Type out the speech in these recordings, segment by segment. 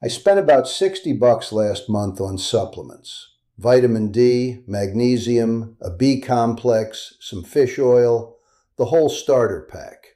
I spent about $60 last month on supplements. Vitamin D, magnesium, a B complex, some fish oil, the whole starter pack.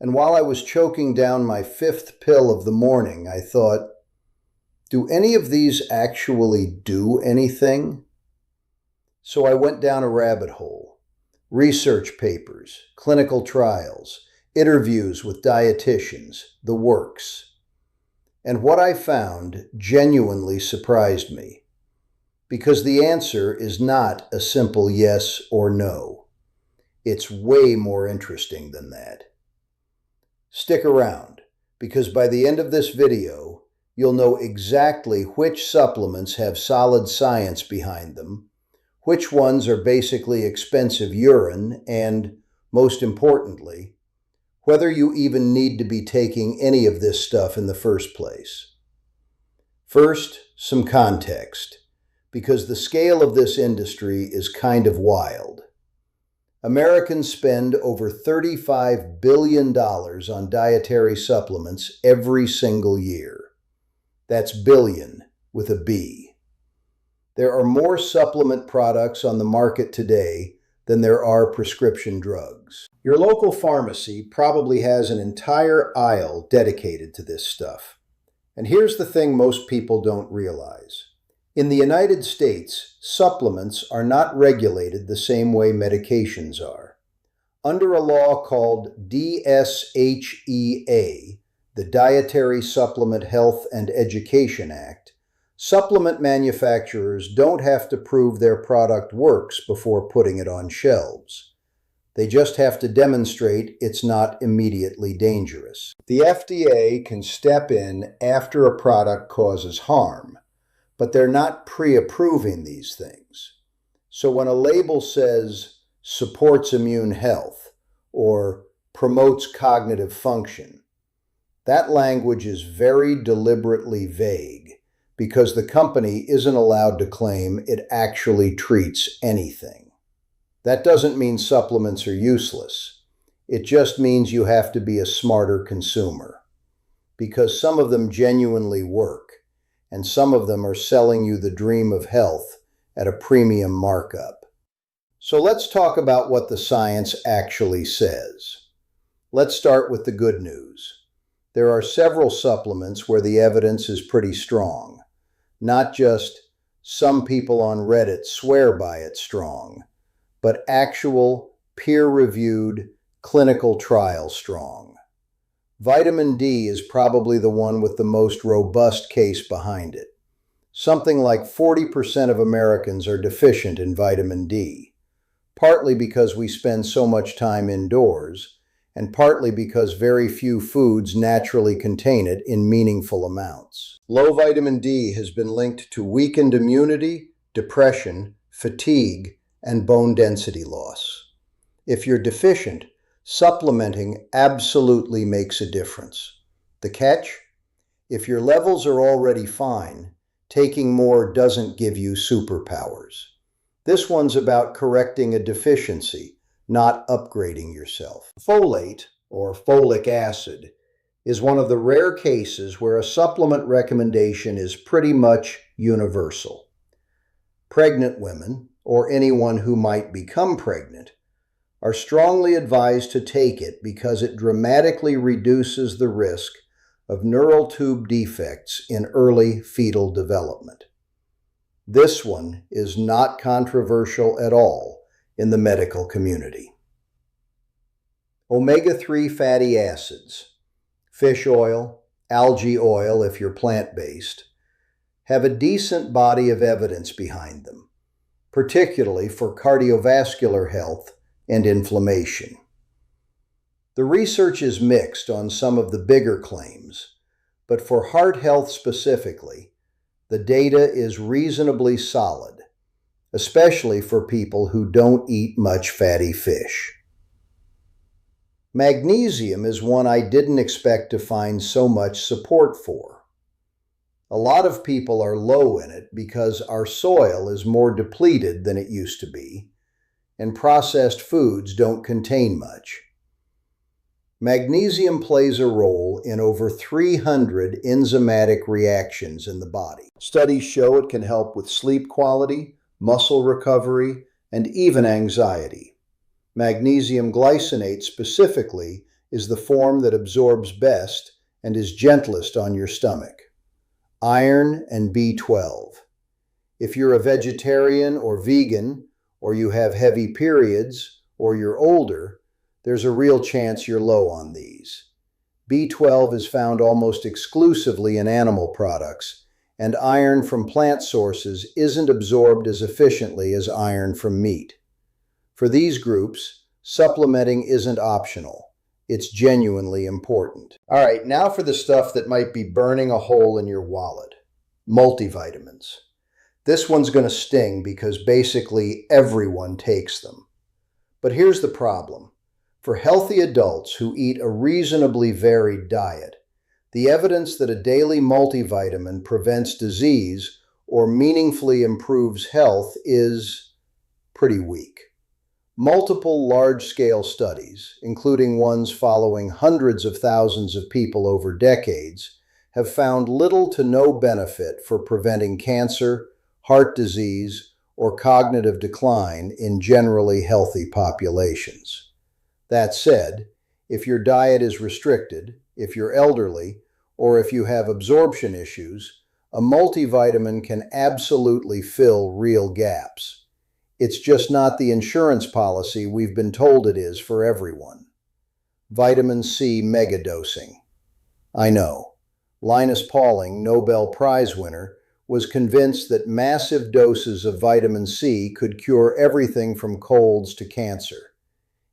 And while I was choking down my fifth pill of the morning, I thought, do any of these actually do anything? So I went down a rabbit hole. Research papers, clinical trials, interviews with dietitians, the works. And what I found genuinely surprised me, because the answer is not a simple yes or no. It's way more interesting than that. Stick around, because by the end of this video, you'll know exactly which supplements have solid science behind them, which ones are basically expensive urine, and, most importantly, whether you even need to be taking any of this stuff in the first place. First, some context, because the scale of this industry is kind of wild. Americans spend over $35 billion on dietary supplements every single year. That's billion with a B. There are more supplement products on the market today than there are prescription drugs. Your local pharmacy probably has an entire aisle dedicated to this stuff. And here's the thing most people don't realize. In the United States, supplements are not regulated the same way medications are. Under a law called DSHEA, the Dietary Supplement Health and Education Act, supplement manufacturers don't have to prove their product works before putting it on shelves. They just have to demonstrate it's not immediately dangerous. The FDA can step in after a product causes harm, but they're not pre-approving these things. So when a label says supports immune health or promotes cognitive function, that language is very deliberately vague, because the company isn't allowed to claim it actually treats anything. That doesn't mean supplements are useless. It just means you have to be a smarter consumer, because some of them genuinely work, and some of them are selling you the dream of health at a premium markup. So let's talk about what the science actually says. Let's start with the good news. There are several supplements where the evidence is pretty strong. Not just some people on Reddit swear by it strong, but actual peer-reviewed clinical trial strong. Vitamin D is probably the one with the most robust case behind it. Something like 40% of Americans are deficient in vitamin D, partly because we spend so much time indoors, and partly because very few foods naturally contain it in meaningful amounts. Low vitamin D has been linked to weakened immunity, depression, fatigue, and bone density loss. If you're deficient, supplementing absolutely makes a difference. The catch? If your levels are already fine, taking more doesn't give you superpowers. This one's about correcting a deficiency, not upgrading yourself. Folate, or folic acid, is one of the rare cases where a supplement recommendation is pretty much universal. Pregnant women, or anyone who might become pregnant, are strongly advised to take it because it dramatically reduces the risk of neural tube defects in early fetal development. This one is not controversial at all in the medical community. Omega-3 fatty acids, fish oil, algae oil if you're plant-based, have a decent body of evidence behind them, particularly for cardiovascular health and inflammation. The research is mixed on some of the bigger claims, but for heart health specifically, the data is reasonably solid, especially for people who don't eat much fatty fish. Magnesium is one I didn't expect to find so much support for. A lot of people are low in it because our soil is more depleted than it used to be, and processed foods don't contain much. Magnesium plays a role in over 300 enzymatic reactions in the body. Studies show it can help with sleep quality, muscle recovery, and even anxiety. Magnesium glycinate specifically is the form that absorbs best and is gentlest on your stomach. Iron and B12. If you're a vegetarian or vegan, or you have heavy periods, or you're older, there's a real chance you're low on these. B12 is found almost exclusively in animal products, and iron from plant sources isn't absorbed as efficiently as iron from meat. For these groups, supplementing isn't optional. It's genuinely important. All right, now for the stuff that might be burning a hole in your wallet. Multivitamins. This one's going to sting because basically everyone takes them. But here's the problem. For healthy adults who eat a reasonably varied diet, the evidence that a daily multivitamin prevents disease or meaningfully improves health is pretty weak. Multiple large-scale studies, including ones following hundreds of thousands of people over decades, have found little to no benefit for preventing cancer, heart disease, or cognitive decline in generally healthy populations. That said, if your diet is restricted, if you're elderly, or if you have absorption issues, a multivitamin can absolutely fill real gaps. It's just not the insurance policy we've been told it is for everyone. Vitamin C megadosing. I know. Linus Pauling, Nobel Prize winner, was convinced that massive doses of vitamin C could cure everything from colds to cancer.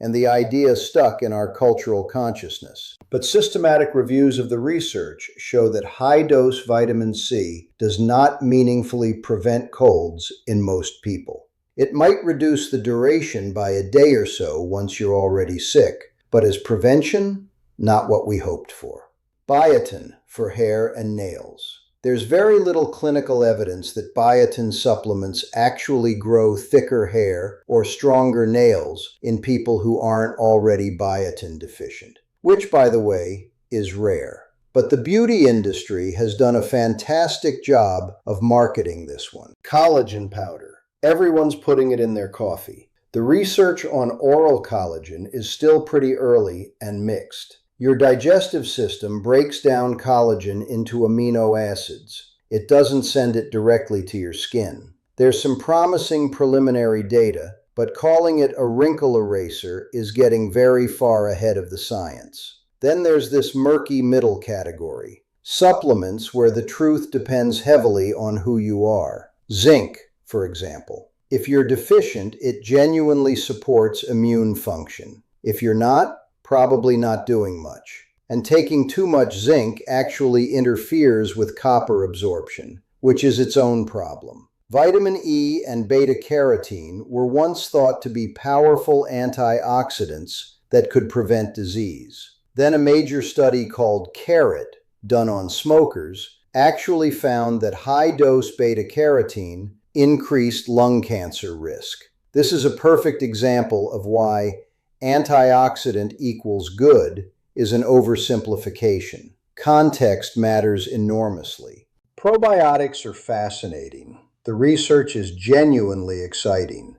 And the idea stuck in our cultural consciousness. But systematic reviews of the research show that high-dose vitamin C does not meaningfully prevent colds in most people. It might reduce the duration by a day or so once you're already sick, but as prevention, not what we hoped for. Biotin for hair and nails. There's very little clinical evidence that biotin supplements actually grow thicker hair or stronger nails in people who aren't already biotin deficient, which, by the way, is rare. But the beauty industry has done a fantastic job of marketing this one. Collagen powder. Everyone's putting it in their coffee. The research on oral collagen is still pretty early and mixed. Your digestive system breaks down collagen into amino acids. It doesn't send it directly to your skin. There's some promising preliminary data, but calling it a wrinkle eraser is getting very far ahead of the science. Then there's this murky middle category. Supplements where the truth depends heavily on who you are. Zinc, for example. If you're deficient, it genuinely supports immune function. If you're not, probably not doing much. And taking too much zinc actually interferes with copper absorption, which is its own problem. Vitamin E and beta-carotene were once thought to be powerful antioxidants that could prevent disease. Then a major study called CARROT, done on smokers, actually found that high-dose beta-carotene increased lung cancer risk. This is a perfect example of why antioxidant equals good is an oversimplification. Context matters enormously. Probiotics are fascinating. The research is genuinely exciting,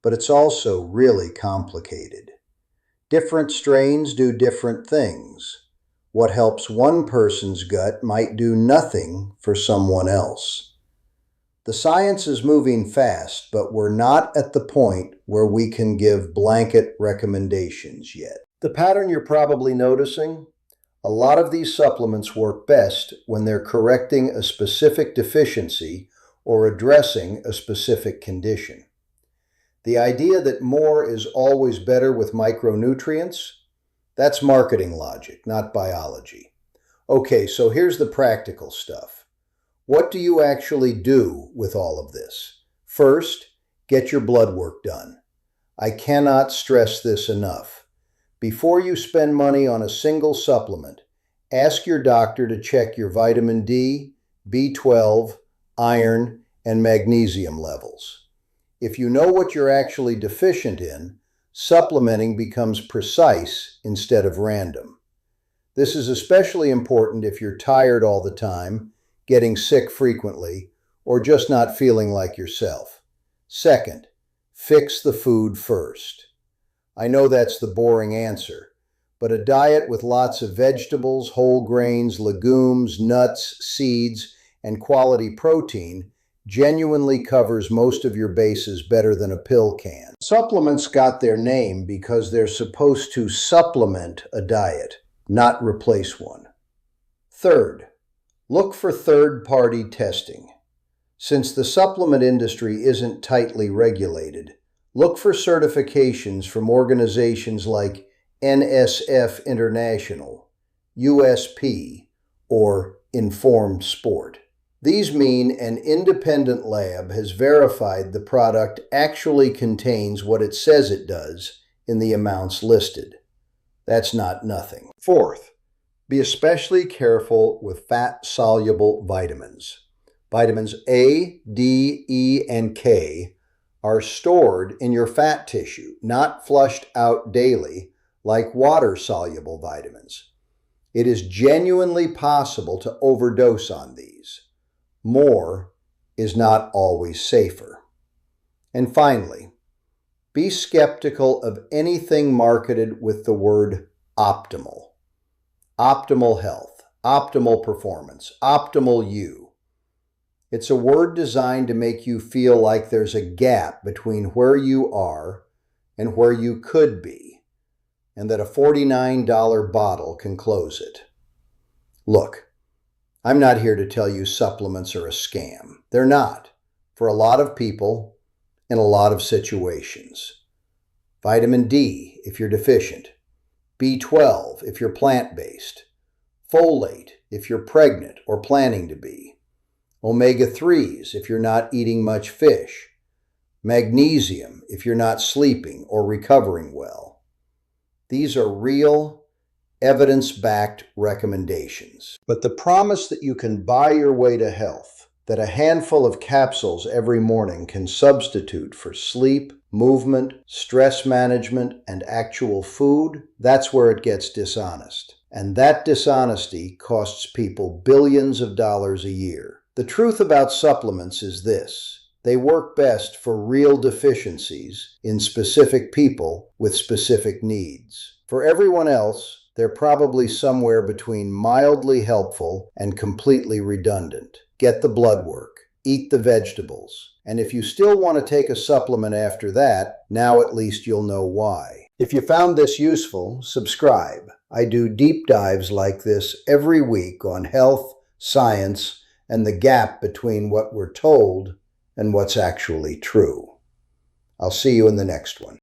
but it's also really complicated. Different strains do different things. What helps one person's gut might do nothing for someone else. The science is moving fast, but we're not at the point where we can give blanket recommendations yet. The pattern you're probably noticing? A lot of these supplements work best when they're correcting a specific deficiency or addressing a specific condition. The idea that more is always better with micronutrients? That's marketing logic, not biology. Okay, so here's the practical stuff. What do you actually do with all of this? First, get your blood work done. I cannot stress this enough. Before you spend money on a single supplement, ask your doctor to check your vitamin D, B12, iron, and magnesium levels. If you know what you're actually deficient in, Supplementing becomes precise instead of random. This is especially important if you're tired all the time, getting sick frequently, or just not feeling like yourself. Second, fix the food first. I know that's the boring answer, but a diet with lots of vegetables, whole grains, legumes, nuts, seeds, and quality protein genuinely covers most of your bases better than a pill can. Supplements got their name because they're supposed to supplement a diet, not replace one. Third, look for third-party testing. Since the supplement industry isn't tightly regulated, look for certifications from organizations like NSF International, USP, or Informed Sport. These mean an independent lab has verified the product actually contains what it says it does in the amounts listed. That's not nothing. Fourth, be especially careful with fat-soluble vitamins. Vitamins A, D, E, and K are stored in your fat tissue, not flushed out daily like water-soluble vitamins. It is genuinely possible to overdose on these. More is not always safer. And finally, be skeptical of anything marketed with the word optimal. Optimal health, optimal performance, optimal you. It's a word designed to make you feel like there's a gap between where you are and where you could be, and that a $49 bottle can close it. Look, I'm not here to tell you supplements are a scam. They're not, for a lot of people in a lot of situations. Vitamin D if you're deficient, B12 if you're plant-based, folate if you're pregnant or planning to be, omega-3s if you're not eating much fish, magnesium if you're not sleeping or recovering well. These are real, evidence-backed recommendations. But the promise that you can buy your way to health, that a handful of capsules every morning can substitute for sleep, movement, stress management, and actual food, that's where it gets dishonest. And that dishonesty costs people billions of dollars a year. The truth about supplements is this: they work best for real deficiencies in specific people with specific needs. For everyone else, they're probably somewhere between mildly helpful and completely redundant. Get the blood work, eat the vegetables, and if you still want to take a supplement after that, now at least you'll know why. If you found this useful, subscribe. I do deep dives like this every week on health, science, and the gap between what we're told and what's actually true. I'll see you in the next one.